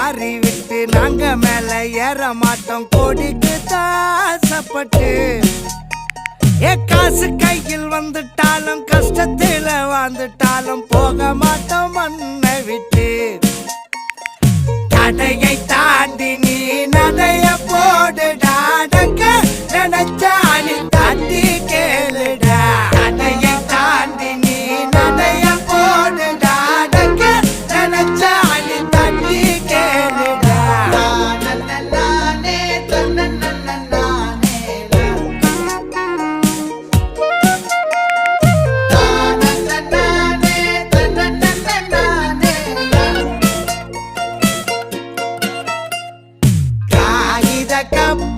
வாரி விட்டு நாங்க மேல ஏற மாட்டோம் கோடிக்கு தாசப்பட்டு காசு கையில் வந்துட்டாலும் கஷ்டத்துல வாழ்ந்துட்டாலும் போக மாட்டோம் மண்ணை விட்டு தடையை தாண்டி நீ நடைய போடுடா நினைச்சா நீ தாண்டி கேளுடா தடையை தாண்டி நீ நடைய போடுடா நினைச்சா நீ தாண்டி கேளுடா கப்ப